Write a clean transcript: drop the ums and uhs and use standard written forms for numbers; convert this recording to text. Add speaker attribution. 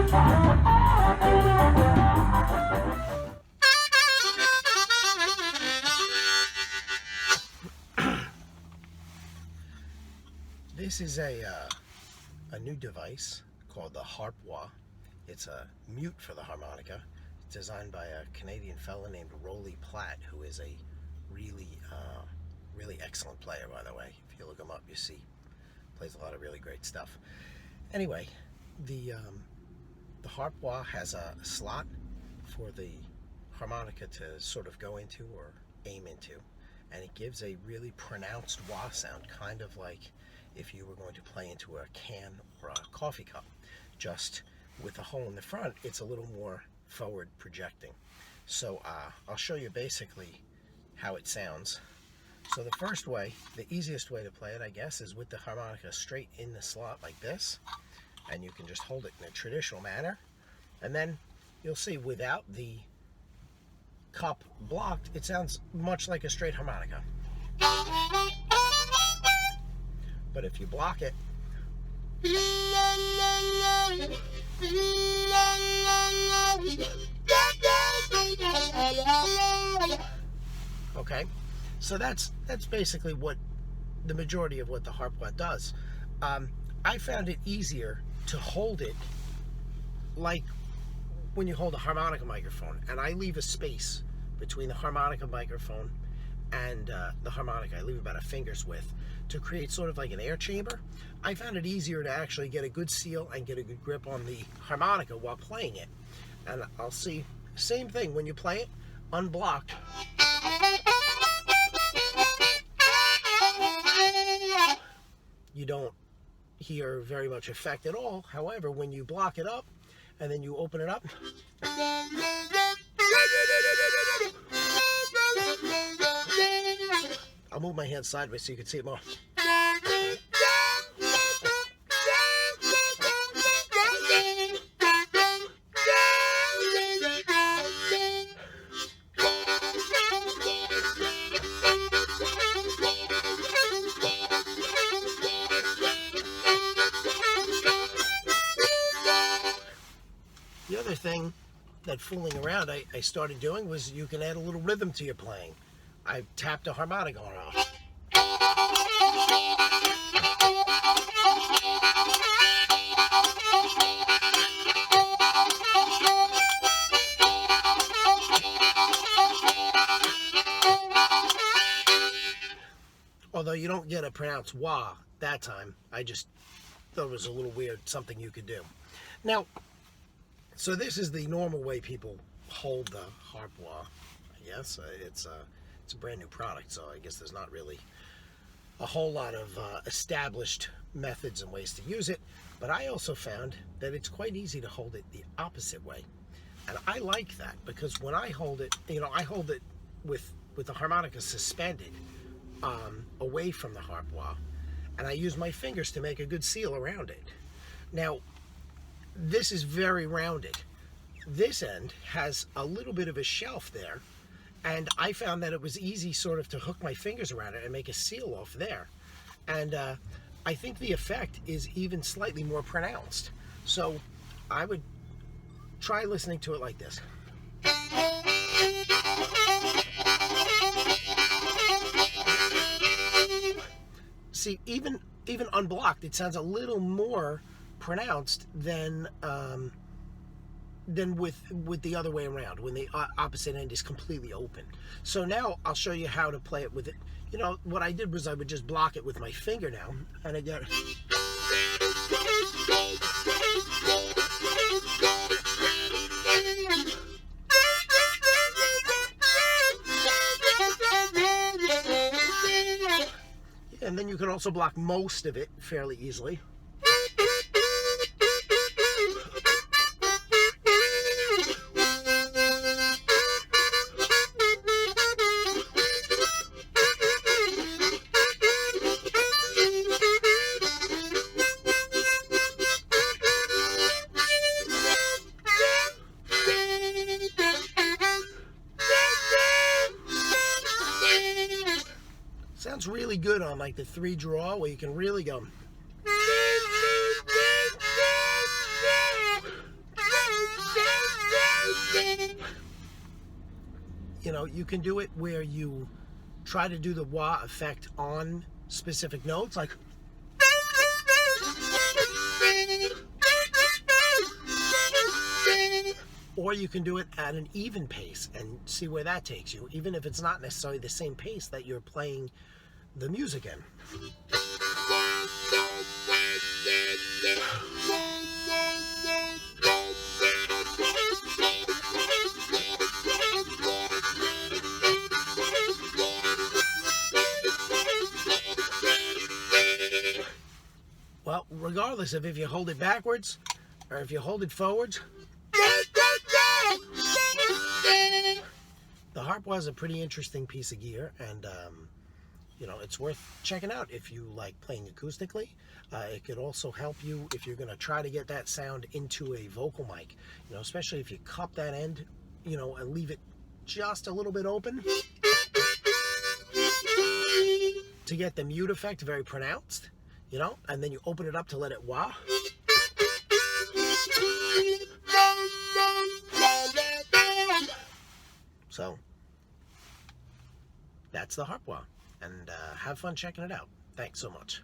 Speaker 1: This is a new device called the Harp-Wah. It's a mute for the harmonica. It's designed by a Canadian fella named Roly Platt, who is a really excellent player, by the way. If you look him up, you see plays a lot of really great stuff. Anyway, the Harp-Wah has a slot for the harmonica to sort of go into or aim into, and it gives a really pronounced wah sound, kind of like if you were going to play into a can or a coffee cup. Just with a hole in the front, it's a little more forward projecting. So I'll show you basically how it sounds. So the first way, the easiest way to play it, I guess, is with the harmonica straight in the slot like this, and you can just hold it in a traditional manner, and then you'll see without the cup blocked, it sounds much like a straight harmonica. But if you block it, okay, so that's basically what the majority of what the Harp-Wah does. I found it easier to hold it like when you hold a harmonica microphone, and I leave a space between the harmonica microphone and the harmonica. I leave about a finger's width to create sort of like an air chamber. I found it easier to actually get a good seal and get a good grip on the harmonica while playing it. And I'll see, same thing when you play it unblocked. You don't hear very much effect at all. However, when you block it up and then you open it up, I'll move my hand sideways so you can see it more. The other thing that fooling around I started doing was you can add a little rhythm to your playing. I tapped a harmonica on off. Although you don't get a pronounced wah that time, I just thought it was a little weird, something you could do. Now, so this is the normal way people hold the Harp-Wah, I guess. It's a brand new product, so I guess there's not really a whole lot of established methods and ways to use it. But I also found that it's quite easy to hold it the opposite way. And I like that because when I hold it, I hold it with the harmonica suspended away from the Harp-Wah, and I use my fingers to make a good seal around it. Now, this is very rounded. This end has a little bit of a shelf there, and I found that it was easy sort of to hook my fingers around it and make a seal off there. And I think the effect is even slightly more pronounced. So I would try listening to it like this. See, even unblocked, it sounds a little more pronounced than with the other way around, when the opposite end is completely open. So now I'll show you how to play it with it. What I did was I would just block it with my finger now, and I get it. And then you can also block most of it fairly easily. Sounds really good on like the 3 draw, where you can really go. You know, you can do it where you try to do the wah effect on specific notes, like, or you can do it at an even pace and see where that takes you, even if it's not necessarily the same pace that you're playing the music in. Well, regardless of if you hold it backwards or if you hold it forwards, the Harp-Wah is a pretty interesting piece of gear, and you know, it's worth checking out if you like playing acoustically. It could also help you if you're going to try to get that sound into a vocal mic, you know, especially if you cup that end, you know, and leave it just a little bit open to get the mute effect very pronounced, you know, and then you open it up to let it wah. So that's the Harp-Wah, and have fun checking it out. Thanks so much.